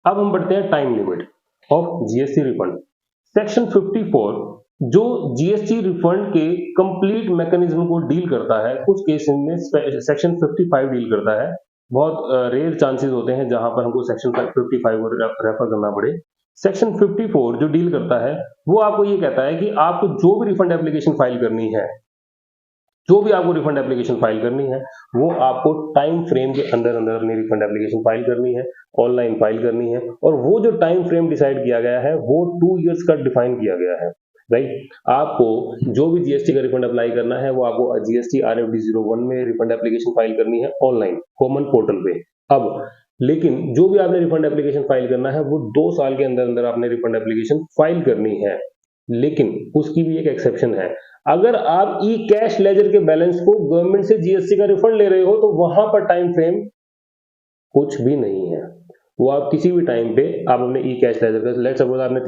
अब हम बढ़ते हैं time limit of GST refund. Section 54 जो जीएसटी रिफंड के कंप्लीट मैकेनिज्म को डील करता है, कुछ केस में सेक्शन 55 डील करता है। बहुत रेयर चांसेस होते हैं जहां पर हमको सेक्शन 55 को रेफर करना पड़े। सेक्शन 54 जो डील करता है वो आपको ये कहता है कि आपको जो भी रिफंड एप्लीकेशन फाइल करनी है, जो भी आपको रिफंड एप्लीकेशन फाइल करनी है, वो आपको टाइम फ्रेम के अंदर अंदर अपनी रिफंड एप्लीकेशन फाइल करनी है, ऑनलाइन फाइल करनी है। और वो जो टाइम फ्रेम डिसाइड किया गया है वो 2 इयर्स का डिफाइन किया गया है, राइट। आपको जो भी जीएसटी का रिफंड अप्लाई करना है वो आपको जीएसटी RFD 01 में रिफंड एप्लीकेशन फाइल करनी है ऑनलाइन कॉमन पोर्टल पे। अब लेकिन जो भी आपने रिफंड एप्लीकेशन फाइल करना है वो 2 साल के अंदर अंदर आपने रिफंड एप्लीकेशन फाइल करनी है। लेकिन उसकी भी एक एक्सेप्शन है, अगर आप ई कैश लेजर के बैलेंस को गवर्नमेंट से जीएसटी का रिफंड ले रहे हो तो वहां पर टाइम फ्रेम कुछ भी नहीं है। वो आप किसी भी टाइम पे आप अपने ई कैश लेजर का, लेट्स सपोज आपने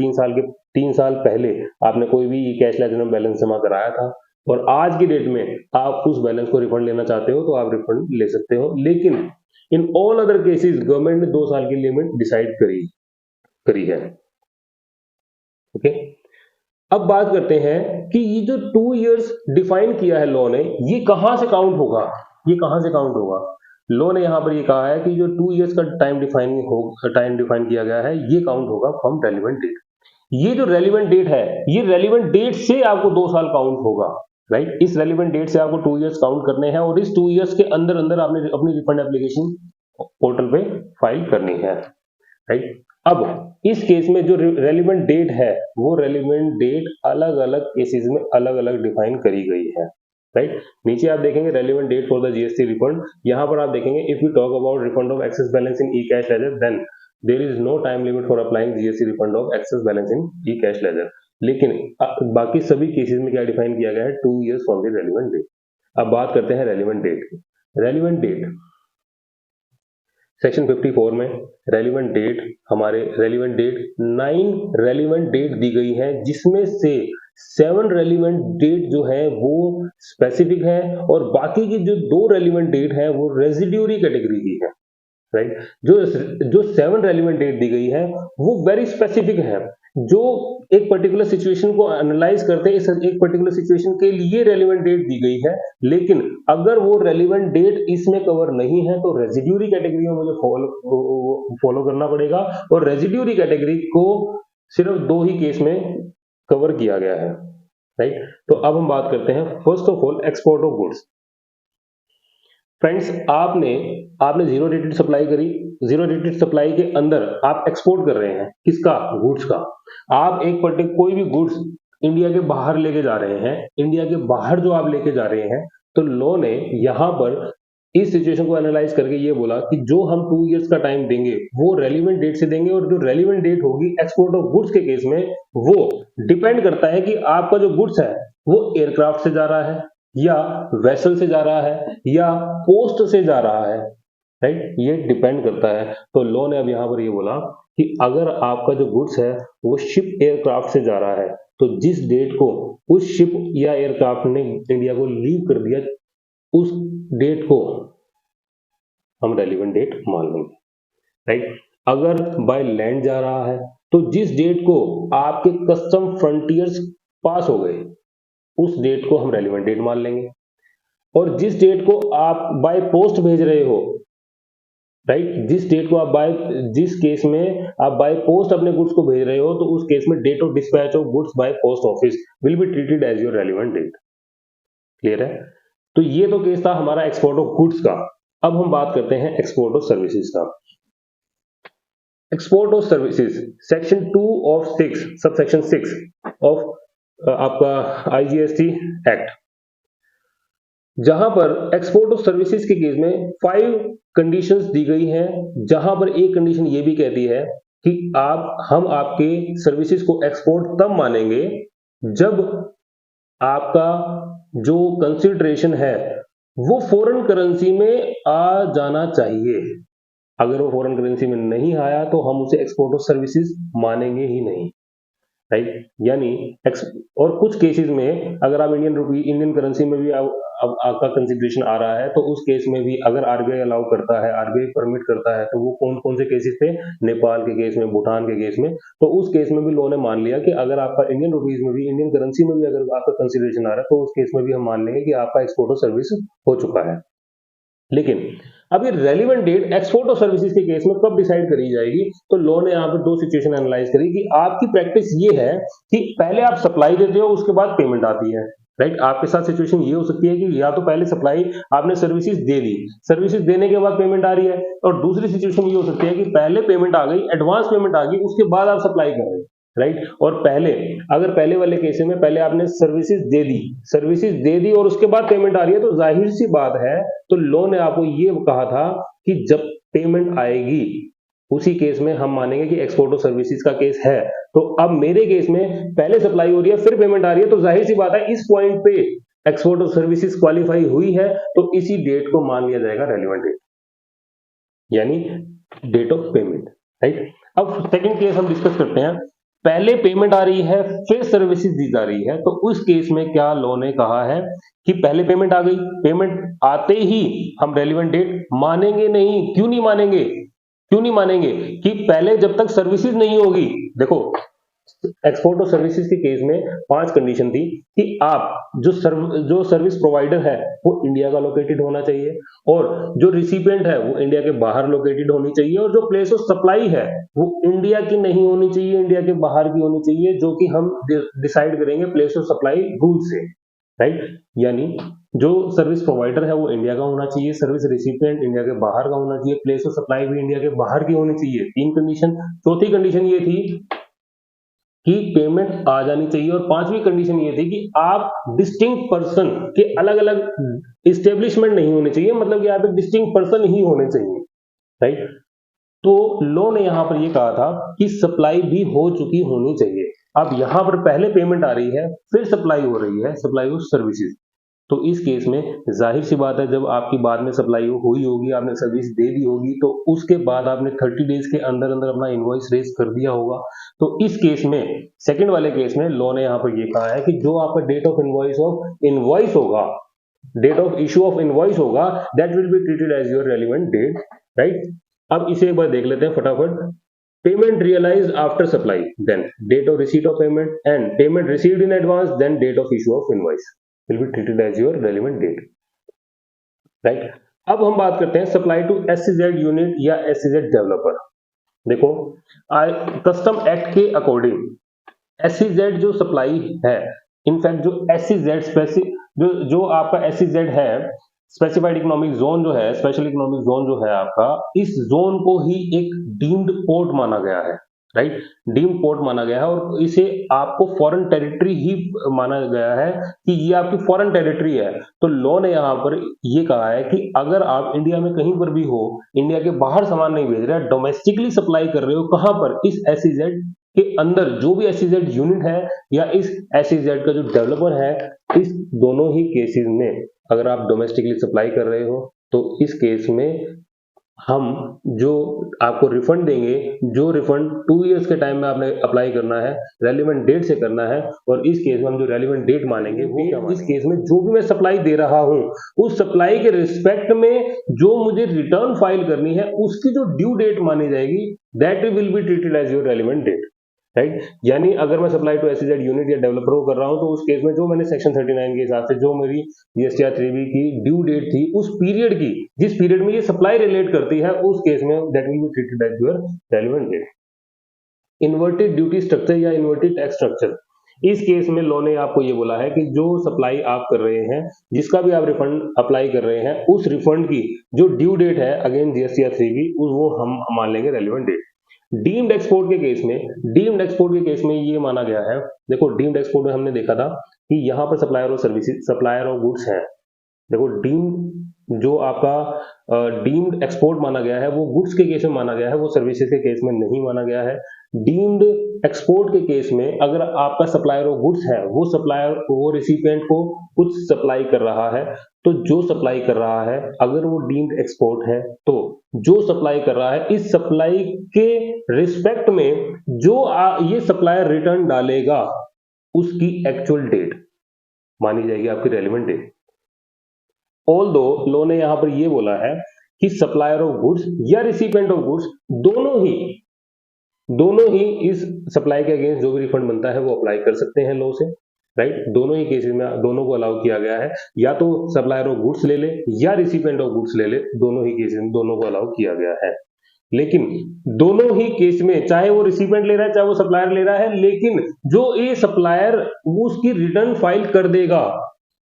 3 साल पहले आपने कोई भी ई कैश लेजर में बैलेंस जमा कराया था और आज की डेट में आप उस बैलेंस को रिफंड लेना चाहते हो तो आप रिफंड ले सकते हो। लेकिन in all other cases government ने 2 साल की लिमिट डिसाइड करी है। ओके, अब बात करते हैं कि ये जो 2 इयर्स डिफाइन किया है लॉ ने, ये कहां से काउंट होगा, ये कहां से काउंट होगा। लॉ ने यहां पर ये कहा है कि जो 2 इयर्स का टाइम डिफाइन किया गया है ये काउंट होगा फ्रॉम रेलिवेंट डेट। ये जो रेलिवेंट डेट है, ये रेलिवेंट डेट से आपको 2 साल काउंट होगा, राइट। इस रेलिवेंट डेट से आपको 2 इयर्स काउंट करने हैं और इस 2 इयर्स के अंदर अंदर आपने अपनी रिफंड एप्लीकेशन पोर्टल पे फाइल करनी है, राइट। अब इस केस में जो रेलिवेंट डेट है वो रेलिवेंट डेट अलग अलग केसेस में अलग अलग डिफाइन करी गई है, राइट। नीचे आप देखेंगे relevant date for the GST refund. यहां पर आप देखेंगे if we talk about refund of excess balance in e cash ledger then there is no time limit for applying GST refund of excess balance in e cash ledger. लेकिन बाकी सभी cases में क्या define किया गया है, 2 years from the relevant date. अब बात करते हैं रेलिवेंट डेट की। रेलिवेंट डेट सेक्शन 54 में रेलिवेंट डेट, हमारे रेलिवेंट डेट 9 रेलिवेंट डेट दी गई है, जिसमें से 7 रेलिवेंट डेट जो है वो स्पेसिफिक है और बाकी की जो 2 रेलिवेंट डेट है वो रेजिड्यूरी कैटेगरी की है, राइट। जो 7 रेलिवेंट डेट दी गई है वो वेरी स्पेसिफिक है, जो एक पर्टिकुलर सिचुएशन को एनालाइज करते हैं, इस एक पर्टिकुलर सिचुएशन के लिए रेलिवेंट डेट दी गई है। लेकिन अगर वो रेलिवेंट डेट इसमें कवर नहीं है तो रेजिड्यूरी कैटेगरी में मुझे फॉलो करना पड़ेगा और रेजिड्यूरी कैटेगरी को सिर्फ 2 ही केस में कवर किया गया है, राइट। तो अब हम बात करते हैं first of all export of goods. Friends, आपने जीरो रेटेड सप्लाई करी, जीरो रेटेड सप्लाई के अंदर आप एक्सपोर्ट कर रहे हैं किसका, गुड्स का। आप एक पर्टिकुलर कोई भी गुड्स इंडिया के बाहर लेके जा रहे हैं, इंडिया के बाहर जो आप लेके जा रहे हैं, तो लॉ ने यहां पर इस सिचुएशन को एनालाइज करके ये बोला कि जो हम 2 इयर्स का टाइम देंगे वो रेलिवेंट डेट से देंगे और जो रेलिवेंट डेट होगी एक्सपोर्ट ऑफ गुड्स के केस में वो डिपेंड करता है कि आपका जो गुड्स है वो एयरक्राफ्ट से जा रहा है या वेसल से जा रहा है या पोस्ट से जा रहा है, राइट। ये डिपेंड करता है। तो लॉ ने अब यहां पर ये बोला कि अगर आपका जो गुड्स है वो शिप एयरक्राफ्ट से जा रहा है तो जिस डेट को उस शिप या एयरक्राफ्ट ने इंडिया को लीव कर दिया उस डेट को हम रेलिवेंट डेट मान लेंगे, राइट। अगर बाय लैंड जा रहा है तो जिस डेट को आपके कस्टम फ्रंटियर्स पास हो गए उस डेट को हम रेलिवेंट डेट मान लेंगे। और जिस डेट को आप बाय पोस्ट भेज रहे हो, राइट, जिस केस में आप बाय पोस्ट अपने गुड्स को भेज रहे हो तो उस केस में date of dispatch of goods by post office will be treated as your relevant date. Clear है। तो ये तो केस था हमारा एक्सपोर्ट ऑफ गुड्स का। अब हम बात करते हैं एक्सपोर्ट ऑफ सर्विसेज का। Export of services section 2 of 6 subsection 6 of आपका आईजीएसटी एक्ट, जहां पर एक्सपोर्ट ऑफ सर्विसेज के केस में 5 कंडीशंस दी गई हैं, जहां पर एक कंडीशन ये भी कहती है कि हम आपके सर्विसेज को एक्सपोर्ट तब मानेंगे जब आपका जो कंसिडरेशन है वो फॉरेन करेंसी में आ जाना चाहिए। अगर वो फॉरेन करेंसी में नहीं आया तो हम उसे एक्सपोर्ट ऑफ सर्विसेज मानेंगे ही नहीं। राइट। यानी और कुछ केसेस में अगर आप इंडियन करेंसी में भी अब आपका कंसिडरेशन आ रहा है, तो उस केस में भी अगर आरबीआई अलाउ करता है, आरबीआई परमिट करता है, तो वो कौन कौन से केसेस थे, नेपाल के केस में, भूटान के केस में। तो उस केस में भी लॉ ने मान लिया कि अगर आपका इंडियन रुपीज में भी, इंडियन करेंसी में भी अगर आपका कंसिडरेशन आ रहा है, तो उस केस में भी हम मान लेंगे कि आपका एक्सपोर्ट और सर्विस हो चुका है। लेकिन अब ये रेलिवेंट डेट एक्सपोर्ट और सर्विसेज के केस में कब डिसाइड करी जाएगी, तो लॉ ने यहाँ पर दो सिचुएशन एनालाइज करी कि आपकी प्रैक्टिस ये है कि पहले आप सप्लाई देते हो, उसके बाद पेमेंट आती है, राइट। आपके साथ सिचुएशन ये हो सकती है कि या तो पहले सप्लाई आपने सर्विसेज दे दी, सर्विसेज देने के बाद पेमेंट आ रही है, और दूसरी सिचुएशन ये हो सकती है कि पहले पेमेंट आ गई, एडवांस पेमेंट आ गई, उसके बाद आप सप्लाई कर रहे हो, राइट। और अगर पहले वाले केस में पहले आपने सर्विसेज दे दी और उसके बाद पेमेंट आ रही है, तो जाहिर सी बात है, तो लॉ ने आपको ये कहा था कि जब पेमेंट आएगी उसी केस में हम मानेंगे कि एक्सपोर्ट और सर्विसेज का केस है। तो अब मेरे केस में पहले सप्लाई हो रही है, फिर पेमेंट आ रही है, तो जाहिर सी बात है इस पॉइंट पे एक्सपोर्ट और सर्विसेज क्वालिफाई हुई है, तो इसी डेट को मान लिया जाएगा रेलिवेंट डेट, यानी डेट ऑफ पेमेंट, राइट। अब सेकंड केस हम डिस्कस करते हैं। पहले पेमेंट आ रही है, फिर सर्विसेज दी जा रही है, तो उस केस में क्या लॉ ने कहा है कि पहले पेमेंट आ गई, पेमेंट आते ही हम रेलिवेंट डेट मानेंगे नहीं। क्यों नहीं मानेंगे? कि पहले जब तक सर्विसेज नहीं होगी, देखो एक्सपोर्ट और सर्विसेज के केस में 5 कंडीशन थी कि आप जो सर्विस प्रोवाइडर है वो इंडिया का लोकेटेड होना चाहिए, और जो रिसिपिएंट है वो इंडिया के बाहर लोकेटेड होनी चाहिए, और जो प्लेस ऑफ सप्लाई है वो इंडिया की नहीं होनी चाहिए, इंडिया के बाहर की होनी चाहिए, जो कि हम डिसाइड करेंगे प्लेस ऑफ सप्लाई रूल से, राइट। यानी जो सर्विस प्रोवाइडर है वो इंडिया का होना चाहिए, सर्विस रिसिपिएंट इंडिया के बाहर का होना चाहिए, प्लेस ऑफ सप्लाई भी इंडिया के बाहर की होनी चाहिए। 3 कंडीशन। चौथी कंडीशन ये थी कि पेमेंट आ जानी चाहिए, और 5वीं कंडीशन ये थी कि आप डिस्टिंक्ट पर्सन के अलग अलग इस्टेब्लिशमेंट नहीं होने चाहिए, मतलब कि आप एक डिस्टिंक्ट पर्सन ही होने चाहिए, राइट। तो लॉ ने यहां पर ये कहा था कि सप्लाई भी हो चुकी होनी चाहिए। अब यहां पर पहले पेमेंट आ रही है, फिर सप्लाई हो रही है, सप्लाई ऑफ सर्विसेज, तो इस केस में जाहिर सी बात है जब आपकी बाद में सप्लाई हुई होगी, आपने सर्विस दे दी होगी, तो उसके बाद आपने 30 डेज के अंदर अंदर अपना इनवॉइस रेज कर दिया होगा। तो इस केस में, सेकंड वाले केस में लॉ ने यहाँ पर ये कहा है कि जो आपका डेट ऑफ इनवॉइस होगा, date of issue of invoice होगा, that will be treated as your relevant date, right. अब इसे एक बार देख लेते हैं फटाफट। Payment realized after supply, then date of receipt of payment, and payment received in advance, then date of issue of invoice will be treated as your relevant date, right। अब हम बात करते हैं सप्लाई टू SEZ यूनिट या SEZ developer. देखो custom act के according SEZ जो supply है, इनफैक्ट जो SEZ जो आपका SEZ है, स्पेसिफाइड इकोनॉमिक जोन जो है, स्पेशल इकोनॉमिक जोन जो है आपका, इस जोन को ही एक डीम्ड पोर्ट माना गया है, राइट। डीम्ड पोर्ट माना गया है, और इसे आपको फॉरेन टेरिटरी ही माना गया है कि ये आपकी फॉरेन टेरिटरी है। तो लॉ ने यहाँ पर ये कहा है कि अगर आप इंडिया में कहीं पर भी हो, इंडिया के बाहर सामान नहीं भेज रहे, डोमेस्टिकली सप्लाई कर रहे हो, कहां पर? इस SEZ के अंदर, जो भी SEZ यूनिट है या इस SEZ का जो डेवलपर है, इस दोनों ही केसेस में अगर आप डोमेस्टिकली सप्लाई कर रहे हो, तो इस केस में हम जो आपको रिफंड देंगे, जो रिफंड 2 इयर्स के टाइम में आपने अप्लाई करना है, रेलिवेंट डेट से करना है, और इस केस में हम जो रेलिवेंट डेट मानेंगे वो क्या मानेंगे? इस केस में जो भी मैं सप्लाई दे रहा हूं, उस सप्लाई के रिस्पेक्ट में जो मुझे रिटर्न फाइल करनी है, उसकी जो ड्यू डेट मानी जाएगी, that will be treated as your relevant date, right. यानी अगर मैं सप्लाई टू SEZ यूनिट या डेवलपर को कर रहा हूं, तो उस केस में जो मैंने सेक्शन 39 के हिसाब से जो मेरी GSTR 3B की ड्यू डेट थी, उस पीरियड की, जिस पीरियड में ये सप्लाई रिलेट करती है, उस केस में that will be treated as your relevant date. Inverted duty structure या इन्वर्टेड टैक्स स्ट्रक्चर, इस केस में लॉ ने आपको ये बोला है कि जो सप्लाई आप कर रहे हैं, जिसका भी आप रिफंड अप्लाई कर रहे हैं, उस रिफंड की जो ड्यू डेट है अगेन GSTR 3B, वो हम मान लेंगे रेलिवेंट डेट। डीम्ड एक्सपोर्ट के केस में ये माना गया है, देखो डीम्ड एक्सपोर्ट में हमने देखा था कि यहाँ पर सप्लायर ऑफ गुड्स है। देखो डीम्ड जो आपका डीम्ड एक्सपोर्ट माना गया है, वो गुड्स के केस में माना गया है, वो सर्विसेज के केस में नहीं माना गया है। डीम्ड एक्सपोर्ट के केस में अगर आपका सप्लायर ऑफ गुड्स है, वो रिसिपिएंट को कुछ सप्लाई कर रहा है, तो जो सप्लाई कर रहा है अगर वो डीम्ड एक्सपोर्ट है तो जो सप्लाई कर रहा है इस सप्लाई के रिस्पेक्ट में जो ये सप्लायर रिटर्न डालेगा उसकी एक्चुअल डेट मानी जाएगी आपकी रेलेवेंट डेट। ऑल्दो लॉ ने यहां पर ये बोला है कि सप्लायर ऑफ गुड्स या रिसिपिएंट ऑफ गुड्स दोनों ही इस सप्लाई के अगेंस्ट जो भी रिफंड बनता है वो अप्लाई कर सकते हैं लॉ से, राइट। दोनों ही केसेस में दोनों को अलाउ किया गया है, या तो सप्लायर ऑफ गुड्स ले ले या रिसिपिएंट ऑफ गुड्स ले ले, दोनों ही केसेस में दोनों को अलाउ किया गया है। लेकिन दोनों ही केस में चाहे वो रिसिपिएंट ले रहा है चाहे वो सप्लायर ले रहा है, लेकिन जो ये सप्लायर उसकी रिटर्न फाइल कर देगा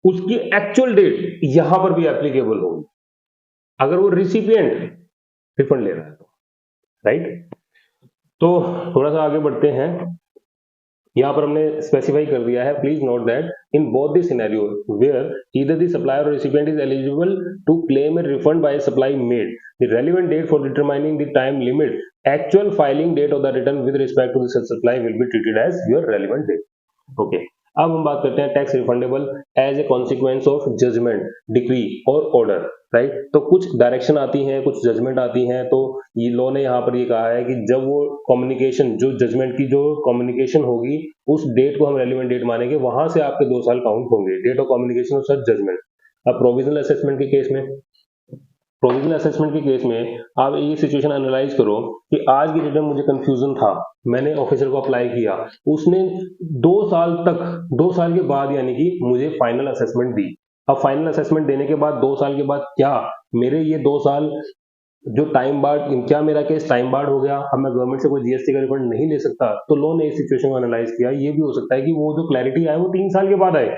उसकी एक्चुअल डेट यहां पर भी एप्लीकेबल होगी अगर वो रिसिपिएंट रिफंड ले रहा है तो, राइट। तो थोड़ा सा आगे बढ़ते हैं, यहां पर हमने स्पेसिफाई कर दिया है, please note that in both the scenario where either the supplier और recipient is eligible to claim a refund by supply made, the relevant date for determining the time limit actual filing date of the return with respect to the supply will be treated as your relevant date. Okay, अब हम बात करते हैं tax refundable as a consequence of judgement, decree और order, right. तो कुछ direction आती हैं, कुछ जजमेंट आती हैं, तो ये लॉ ने यहाँ पर ये कहा है कि जब वो कम्युनिकेशन, जो जजमेंट की जो कम्युनिकेशन होगी उस डेट को हम रेलेवेंट डेट मानेंगे, वहां से आपके 2 साल काउंट होंगे, date of communication of such judgment. अब प्रोविजनल असेसमेंट के केस में आप ये सिचुएशन एनालाइज करो कि आज की डेट में मुझे कंफ्यूजन था, मैंने ऑफिसर को अप्लाई किया, उसने 2 साल के बाद यानी कि मुझे फाइनल असेसमेंट दी। अब फाइनल असेसमेंट देने के बाद 2 साल के बाद क्या मेरे ये 2 साल जो टाइम बार्ड, क्या मेरा केस टाइम बार्ड हो गया, अब मैं गवर्नमेंट से कोई जीएसटी का रिफंड नहीं ले सकता? तो लॉ ने इस सिचुएशन को एनालाइज किया, ये भी हो सकता है कि वो जो क्लैरिटी आए वो 3 साल के बाद आए,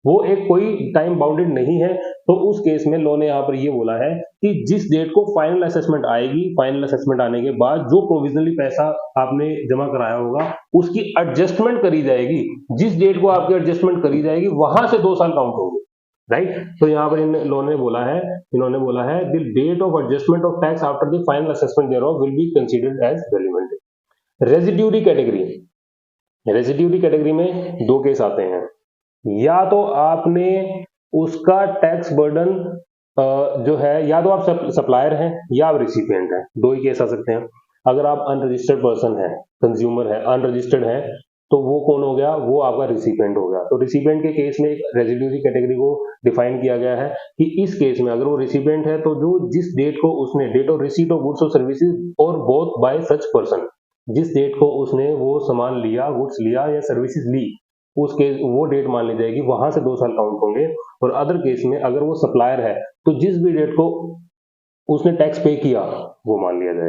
वो एक कोई टाइम बाउंडेड नहीं है। तो उस केस में लॉ ने यहाँ पर ये बोला है कि जिस डेट को फाइनल असेसमेंट आएगी, फाइनल असेसमेंट आने के बाद जो प्रोविजनली पैसा आपने जमा कराया होगा उसकी एडजस्टमेंट करी जाएगी, जिस डेट को आपकी एडजस्टमेंट करी जाएगी वहां से 2 साल काउंट होंगे, राइट। तो यहाँ पर इन्होंने बोला है the date of adjustment of tax after the final assessment thereof will be considered as relevant. Residuary category में 2 केस आते हैं, या तो आपने उसका टैक्स बर्डन जो है, या तो आप सप्लायर हैं या आप रिसिपिएंट हैं, 2 ही केस आ सकते हैं। अगर आप अनरजिस्टर्ड पर्सन है, कंज्यूमर है, अनरजिस्टर्ड है, तो वो कौन हो गया? वो आपका रिसिपिएंट हो गया। तो रिसिपिएंट के केस में एक रेजिड्यूरी कैटेगरी को डिफाइन किया गया है कि इस केस में अगर वो रिसिपिएंट है तो जो जिस डेट को उसने, date of receipt of goods और सर्विसेज और बोथ बाय सच पर्सन, जिस डेट को उसने वो सामान लिया, गुड्स लिया या सर्विसेज ली, उस केस वो डेट मान ली जाएगी, वहां से 2 साल काउंट होंगे। और अदर केस में अगर वो सप्लायर है तो जिस भी डेट को उसने टैक्स पे किया वो मान लिया जाएगा।